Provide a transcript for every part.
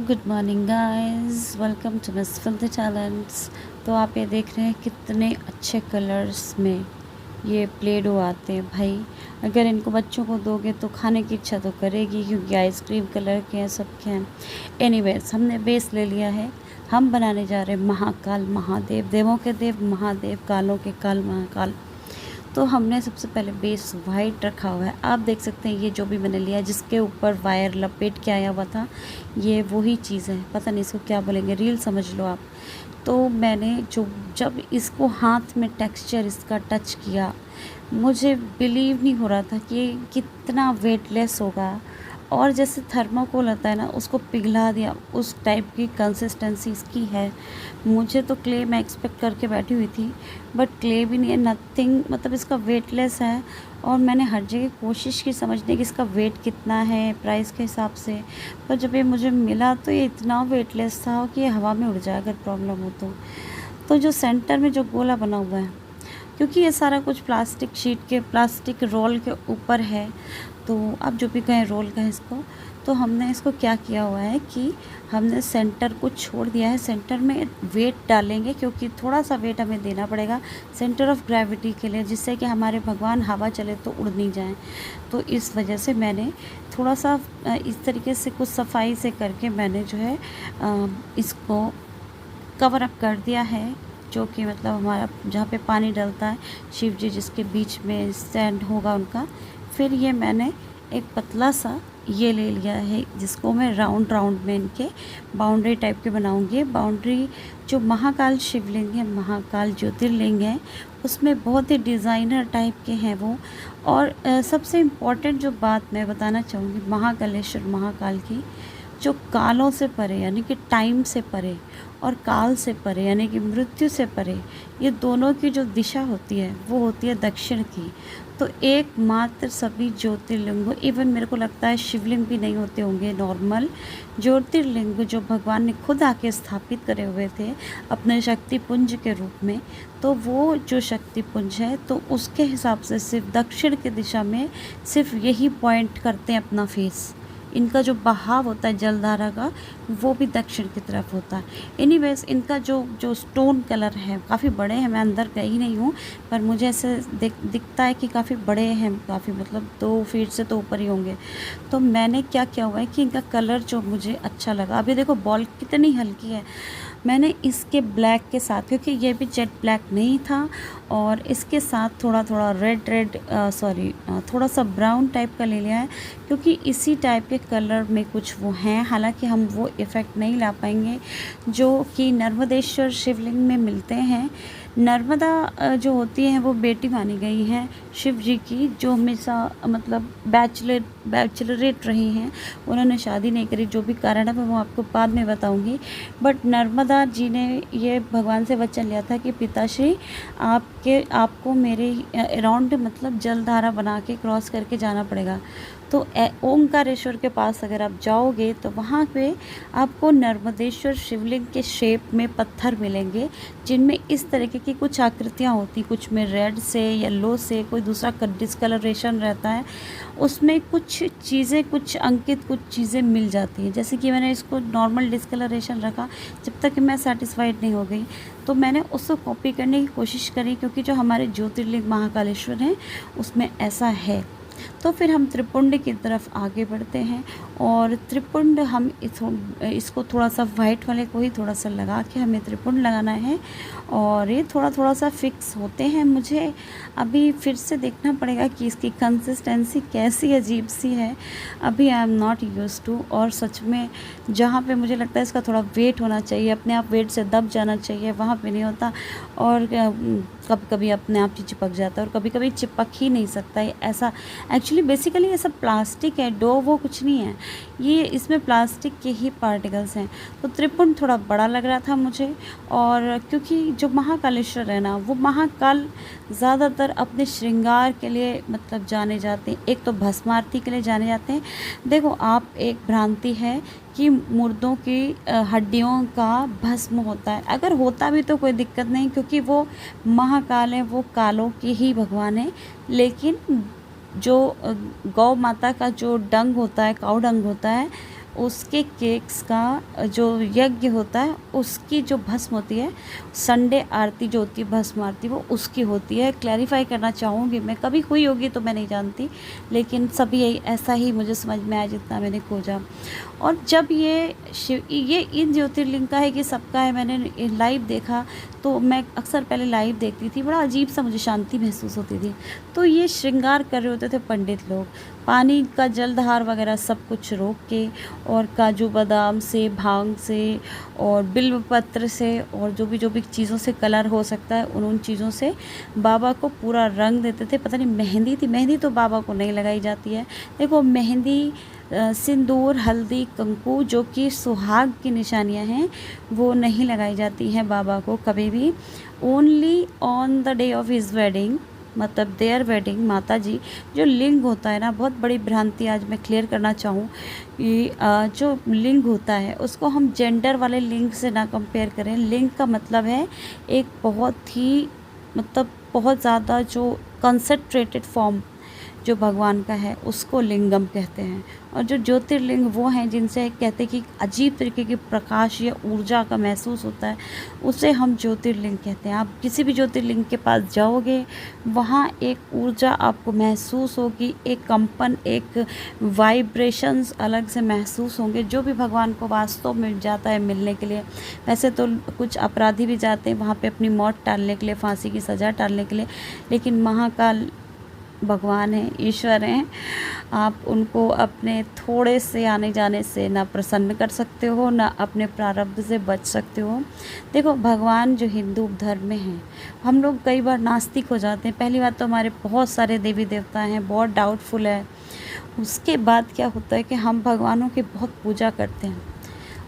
Good morning guys, welcome to miss fill the talents. तो आप ये देख रहे हैं कितने अच्छे कलर्स में ये प्ले डो आते हैं भाई। अगर इनको बच्चों को दोगे तो खाने की इच्छा तो करेगी, क्योंकि आइसक्रीम कलर के हैं, सबके हैं। एनीवेज, हमने बेस ले लिया है। हम बनाने जा रहे हैं महाकाल महादेव, देवों के देव महादेव, कालों के काल महाकाल। तो हमने सबसे पहले बेस वाइट रखा हुआ है। आप देख सकते हैं ये जो भी मैंने लिया, जिसके ऊपर वायर लपेट के आया हुआ था, ये वही चीज़ है। पता नहीं इसको क्या बोलेंगे, रील समझ लो आप। तो मैंने जब इसको हाथ में टेक्सचर इसका टच किया, मुझे बिलीव नहीं हो रहा था कि ये कितना वेटलेस होगा। और जैसे थर्माकोल होता है ना, उसको पिघला दिया, उस टाइप की कंसिस्टेंसी इसकी है। मुझे तो क्ले मैं एक्सपेक्ट करके बैठी हुई थी, बट क्ले भी नहीं है, नथिंग। मतलब इसका वेटलेस है। और मैंने हर जगह कोशिश की समझने की इसका वेट कितना है प्राइस के हिसाब से, पर जब ये मुझे मिला तो ये इतना वेटलेस था कि ये हवा में उड़ जाए अगर प्रॉब्लम हो तो जो सेंटर में जो गोला बना हुआ है, क्योंकि ये सारा कुछ प्लास्टिक शीट के, प्लास्टिक रोल के ऊपर है, तो आप जो भी कहें रोल कहें इसको। तो हमने इसको क्या किया हुआ है कि हमने सेंटर को छोड़ दिया है। सेंटर में वेट डालेंगे, क्योंकि थोड़ा सा वेट हमें देना पड़ेगा सेंटर ऑफ ग्रेविटी के लिए, जिससे कि हमारे भगवान हवा चले तो उड़ नहीं जाएं। तो इस वजह से मैंने थोड़ा सा इस तरीके से कुछ सफाई से करके मैंने जो है इसको कवर अप कर दिया है। जो कि मतलब हमारा जहाँ पे पानी डलता है, शिव जी जिसके बीच में स्टैंड होगा उनका। फिर ये मैंने एक पतला सा ये ले लिया है, जिसको मैं राउंड राउंड में इनके बाउंड्री टाइप के बनाऊंगी। बाउंड्री जो महाकाल शिवलिंग है, महाकाल ज्योतिर्लिंग है, उसमें बहुत ही डिज़ाइनर टाइप के हैं वो। और सबसे इम्पॉर्टेंट जो बात मैं बताना चाहूँगी महाकालेश्वर महाकाल की, जो कालों से परे यानी कि टाइम से परे और काल से परे यानी कि मृत्यु से परे, ये दोनों की जो दिशा होती है वो होती है दक्षिण की। तो एकमात्र सभी ज्योतिर्लिंगों, इवन मेरे को लगता है शिवलिंग भी नहीं होते होंगे, नॉर्मल ज्योतिर्लिंग जो भगवान ने खुद आके स्थापित करे हुए थे अपने शक्ति पुंज के रूप में, तो वो जो शक्ति पुंज है, तो उसके हिसाब से सिर्फ दक्षिण की दिशा में सिर्फ यही पॉइंट करते हैं अपना फेस। इनका जो बहाव होता है जलधारा का, वो भी दक्षिण की तरफ होता है। एनीवेज, इनका जो स्टोन कलर है काफ़ी बड़े हैं। मैं अंदर गई नहीं हूँ, पर मुझे ऐसे दिखता है कि काफ़ी बड़े हैं, काफ़ी मतलब 2 फीट से तो ऊपर ही होंगे। तो मैंने क्या किया हुआ है कि इनका कलर जो मुझे अच्छा लगा, अभी देखो बॉल कितनी हल्की है, मैंने इसके ब्लैक के साथ, क्योंकि ये भी जेट ब्लैक नहीं था, और इसके साथ थोड़ा थोड़ा थोड़ा सा ब्राउन टाइप का ले लिया है, क्योंकि इसी टाइप के कलर में कुछ वो हैं। हालांकि हम वो इफ़ेक्ट नहीं ला पाएंगे जो कि नर्मदेश्वर शिवलिंग में मिलते हैं। नर्मदा जो होती है वो बेटी मानी गई है शिव जी की, जो हमेशा मतलब बैचलरेट रही हैं, उन्होंने शादी नहीं करी। जो भी कारण है मैं वो आपको बाद में बताऊंगी। बट नर्मदा जी ने ये भगवान से वचन लिया था कि पिताश्री, आपको मेरे अराउंड मतलब जलधारा बना के क्रॉस करके जाना पड़ेगा। तो ओंकारेश्वर के पास अगर आप जाओगे तो वहाँ पे आपको नर्मदेश्वर शिवलिंग के शेप में पत्थर मिलेंगे, जिनमें इस तरीके की कुछ आकृतियाँ होती, कुछ में रेड से, येलो से, कोई दूसरा डिस्कलरेशन रहता है, उसमें कुछ चीज़ें, कुछ अंकित कुछ चीज़ें मिल जाती हैं। जैसे कि मैंने इसको नॉर्मल डिस्कलरेशन रखा, जब तक कि मैं सेटिस्फाइड नहीं हो गई, तो मैंने उसको कॉपी करने की कोशिश करी, क्योंकि जो हमारे ज्योतिर्लिंग महाकालेश्वर हैं उसमें ऐसा है। तो फिर हम त्रिपुंड की तरफ आगे बढ़ते हैं, और त्रिपुंड हम इसको थोड़ा सा वाइट वाले को ही थोड़ा सा लगा के हमें त्रिपुंड लगाना है। और ये थोड़ा सा फिक्स होते हैं। मुझे अभी फिर से देखना पड़ेगा कि इसकी कंसिस्टेंसी कैसी अजीब सी है, अभी I am not used to. और सच में जहाँ पे मुझे लगता है इसका थोड़ा वेट होना चाहिए, अपने आप वेट से दब जाना चाहिए, वहाँ पे नहीं होता। और कभी कभी अपने आप ही चिपक जाता है, और कभी कभी चिपक ही नहीं सकता है। ऐसा एक्चुअली बेसिकली ये सब प्लास्टिक है, डो वो कुछ नहीं है, ये इसमें प्लास्टिक के ही पार्टिकल्स हैं। तो त्रिपुंड थोड़ा बड़ा लग रहा था मुझे। और क्योंकि जो महाकालेश्वर है ना, वो महाकाल ज़्यादातर अपने श्रृंगार के लिए मतलब जाने जाते हैं। एक तो भस्म आरती के लिए जाने जाते हैं। देखो आप, एक भ्रांति है कि मुर्दों की हड्डियों का भस्म होता है। अगर होता भी तो कोई दिक्कत नहीं, क्योंकि वो महाकाल है, वो कालों के ही भगवान है। लेकिन जो गौ माता का जो डंग होता है, काऊ डंग होता है, उसके केक्स का जो यज्ञ होता है उसकी जो भस्म होती है, संडे आरती जो होती है, भस्म आरती, वो उसकी होती है। क्लैरिफाई करना चाहूँगी मैं, कभी हुई होगी तो मैं नहीं जानती, लेकिन सभी यही ऐसा ही मुझे समझ में आया जितना मैंने खोजा। और जब ये इन ज्योतिर्लिंग का है कि सबका है, मैंने लाइव देखा तो मैं अक्सर पहले लाइव देखती थी, बड़ा अजीब सा मुझे शांति महसूस होती थी। तो ये श्रृंगार कर रहे होते थे पंडित लोग, पानी का जलधार वगैरह सब कुछ रोक के, और काजू बादाम से, भांग से और बिल्व पत्र से और जो भी चीज़ों से कलर हो सकता है उन चीज़ों से बाबा को पूरा रंग देते थे। पता नहीं मेहंदी थी, मेहंदी तो बाबा को नहीं लगाई जाती है। देखो मेहंदी, सिंदूर, हल्दी, कंकु जो कि सुहाग की निशानियां हैं वो नहीं लगाई जाती हैं बाबा को कभी भी। Only on the day of his wedding, मतलब देयर वेडिंग, माता जी जो लिंग होता है ना, बहुत बड़ी भ्रांति आज मैं क्लियर करना चाहूँ कि जो लिंग होता है उसको हम जेंडर वाले लिंग से ना कंपेयर करें। लिंग का मतलब है एक बहुत ही, मतलब बहुत ज़्यादा जो कंसंट्रेटेड फॉर्म जो भगवान का है उसको लिंगम कहते हैं। और जो ज्योतिर्लिंग वो हैं जिनसे कहते हैं कि अजीब तरीके की प्रकाश या ऊर्जा का महसूस होता है, उसे हम ज्योतिर्लिंग कहते हैं। आप किसी भी ज्योतिर्लिंग के पास जाओगे, वहाँ एक ऊर्जा आपको महसूस होगी, एक कंपन, एक वाइब्रेशंस अलग से महसूस होंगे, जो भी भगवान को वास्तव में जाता है मिलने के लिए। वैसे तो कुछ अपराधी भी जाते हैं वहाँ पे अपनी मौत टालने के लिए, फांसी की सज़ा टालने के लिए, लेकिन महाकाल भगवान हैं, ईश्वर हैं, आप उनको अपने थोड़े से आने जाने से ना प्रसन्न कर सकते हो, ना अपने प्रारब्ध से बच सकते हो। देखो भगवान जो हिंदू धर्म में हैं, हम लोग कई बार नास्तिक हो जाते हैं। पहली बात तो हमारे बहुत सारे देवी देवता हैं, बहुत डाउटफुल है। उसके बाद क्या होता है कि हम भगवानों की बहुत पूजा करते हैं,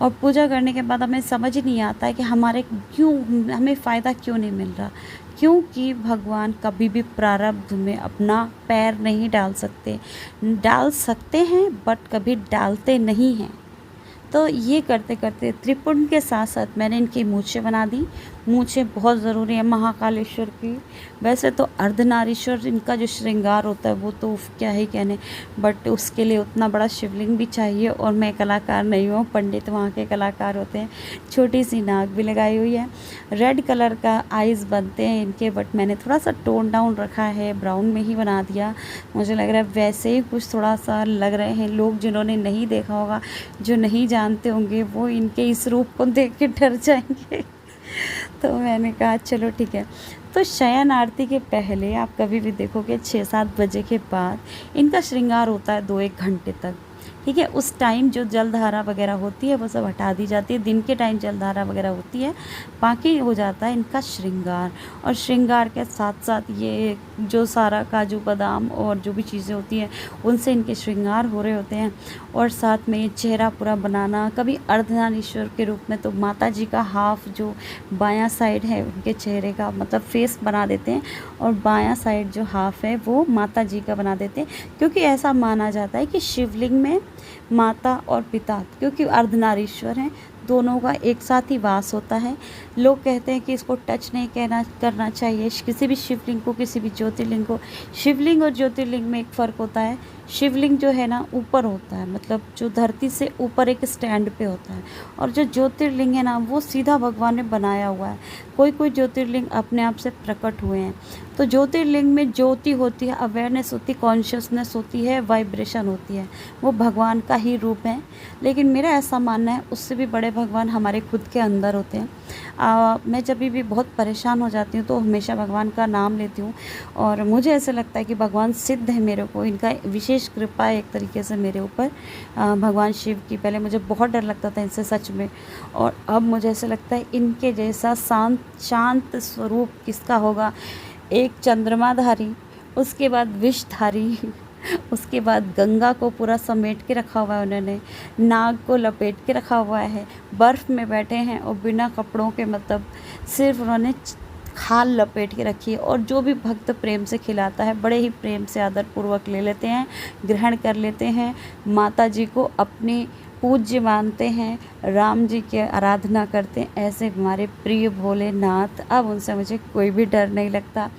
और पूजा करने के बाद हमें समझ ही नहीं आता है कि हमें फ़ायदा क्यों नहीं मिल रहा। क्योंकि भगवान कभी भी प्रारब्ध में अपना पैर नहीं डाल सकते। डाल सकते हैं बट कभी डालते नहीं हैं। तो ये करते करते त्रिपुंड के साथ साथ मैंने इनकी मूछें बना दी। मूछें बहुत ज़रूरी है महाकालेश्वर की। वैसे तो अर्धनारीश्वर इनका जो श्रृंगार होता है वो तो क्या ही कहने, बट उसके लिए उतना बड़ा शिवलिंग भी चाहिए, और मैं कलाकार नहीं हूँ, पंडित वहाँ के कलाकार होते हैं। छोटी सी नाक भी लगाई हुई है, रेड कलर का आइज़ बनते हैं इनके, बट मैंने थोड़ा सा टोन डाउन रखा है, ब्राउन में ही बना दिया। मुझे लग रहा है वैसे ही कुछ थोड़ा सा लग रहे हैं। लोग जिन्होंने नहीं देखा होगा, जो नहीं जानते होंगे, वो इनके इस रूप को देख के डर जाएंगे। तो मैंने कहा चलो ठीक है। तो शयन आरती के पहले आप कभी भी देखोगे 6-7 बजे के बाद इनका श्रृंगार होता है 2-1 घंटे तक, ठीक है। उस टाइम जो जलधारा वगैरह होती है वो सब हटा दी जाती है। दिन के टाइम जलधारा वगैरह होती है, बाकी हो जाता है इनका श्रृंगार। और श्रृंगार के साथ साथ ये जो सारा काजू बादाम और जो भी चीज़ें होती हैं उनसे इनके श्रृंगार हो रहे होते हैं। और साथ में ये चेहरा पूरा बनाना, कभी अर्धनारीश्वर के रूप में तो माता जी का हाफ जो बायां साइड है उनके चेहरे का, मतलब फेस बना देते हैं, और बायां साइड जो हाफ है वो माता जी का बना देते हैं। क्योंकि ऐसा माना जाता है कि शिवलिंग में माता और पिता, क्योंकि अर्धनारीश्वर हैं, दोनों का एक साथ ही वास होता है। लोग कहते हैं कि इसको टच नहीं करना चाहिए किसी भी शिवलिंग को, किसी भी ज्योतिर्लिंग को। शिवलिंग और ज्योतिर्लिंग में एक फ़र्क होता है। शिवलिंग जो है ना ऊपर होता है, मतलब जो धरती से ऊपर एक स्टैंड पे होता है, और जो ज्योतिर्लिंग है ना वो सीधा भगवान ने बनाया हुआ है। कोई कोई ज्योतिर्लिंग अपने आप से प्रकट हुए हैं। तो ज्योतिर्लिंग में ज्योति होती है, अवेयरनेस होती है, कॉन्शियसनेस होती है, वाइब्रेशन होती है, वो भगवान का ही रूप है। लेकिन मेरा ऐसा मानना है उससे भी बड़े भगवान हमारे खुद के अंदर होते हैं। मैं जब भी बहुत परेशान हो जाती हूँ तो हमेशा भगवान का नाम लेती हूँ, और मुझे ऐसे लगता है कि भगवान सिद्ध है मेरे को, इनका विशेष कृपा है एक तरीके से मेरे ऊपर, भगवान शिव की। पहले मुझे बहुत डर लगता था इनसे सच में, और अब मुझे ऐसा लगता है इनके जैसा शांत स्वरूप किसका होगा। एक चंद्रमाधारी, उसके बाद विषधारी, उसके बाद गंगा को पूरा समेट के रखा हुआ है उन्होंने, नाग को लपेट के रखा हुआ है, बर्फ़ में बैठे हैं और बिना कपड़ों के, मतलब सिर्फ उन्होंने खाल लपेट के रखी है। और जो भी भक्त प्रेम से खिलाता है बड़े ही प्रेम से आदर पूर्वक ले लेते हैं, ग्रहण कर लेते हैं, माता जी को अपनी पूज्य मानते हैं, राम जी की आराधना करते हैं। ऐसे हमारे प्रिय भोलेनाथ, अब उनसे मुझे कोई भी डर नहीं लगता।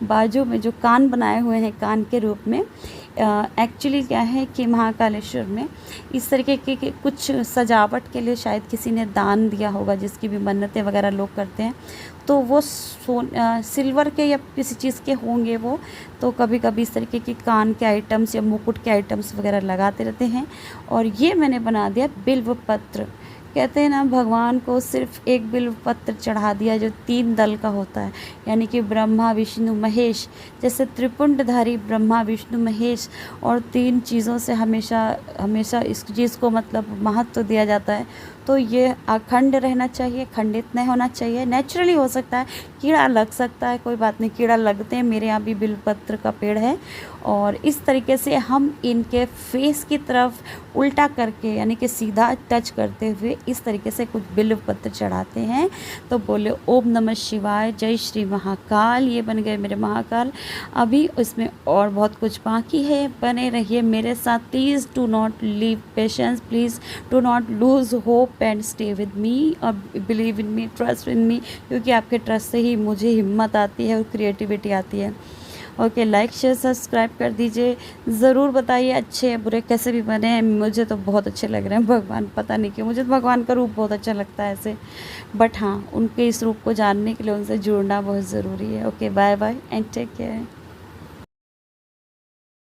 बाजू में जो कान बनाए हुए हैं कान के रूप में, एक्चुअली क्या है कि महाकालेश्वर में इस तरीके के कुछ सजावट के लिए शायद किसी ने दान दिया होगा, जिसकी भी मन्नतें वगैरह लोग करते हैं, तो वो सिल्वर के या किसी चीज़ के होंगे वो, तो कभी कभी इस तरीके के कान के आइटम्स या मुकुट के आइटम्स वगैरह लगाते रहते हैं। और ये मैंने बना दिया बिल्व पत्र। कहते हैं ना, भगवान को सिर्फ एक बिल्व पत्र चढ़ा दिया जो 3 दल का होता है, यानी कि ब्रह्मा विष्णु महेश, जैसे त्रिपुंडधारी ब्रह्मा विष्णु महेश, और 3 चीज़ों से हमेशा हमेशा इस चीज़ को मतलब महत्व दिया जाता है। तो ये अखंड रहना चाहिए, खंडित नहीं होना चाहिए। नेचुरली हो सकता है, कीड़ा लग सकता है, कोई बात नहीं, कीड़ा लगते हैं, मेरे यहाँ भी बिल्वपत्र का पेड़ है। और इस तरीके से हम इनके फेस की तरफ उल्टा करके, यानी कि सीधा टच करते हुए इस तरीके से कुछ बिल्वपत्र चढ़ाते हैं। तो बोले ओम नमः शिवाय, जय श्री महाकाल। ये बन गए मेरे महाकाल। अभी इसमें और बहुत कुछ बाकी है, बने रहिए मेरे साथ। Please do not leave patience, please do not lose hope and stay with me और believe in me, trust in मी, क्योंकि आपके ट्रस्ट से ही मुझे हिम्मत आती है और क्रिएटिविटी आती है। ओके, लाइक शेयर सब्सक्राइब कर दीजिए। ज़रूर बताइए अच्छे या बुरे कैसे भी बने हैं, मुझे तो बहुत अच्छे लग रहे हैं। भगवान, पता नहीं क्यों मुझे तो भगवान का रूप बहुत अच्छा लगता है ऐसे, बट हाँ, उनके इस रूप को जानने के लिए उनसे जुड़ना बहुत ज़रूरी है। Okay, bye bye and take care.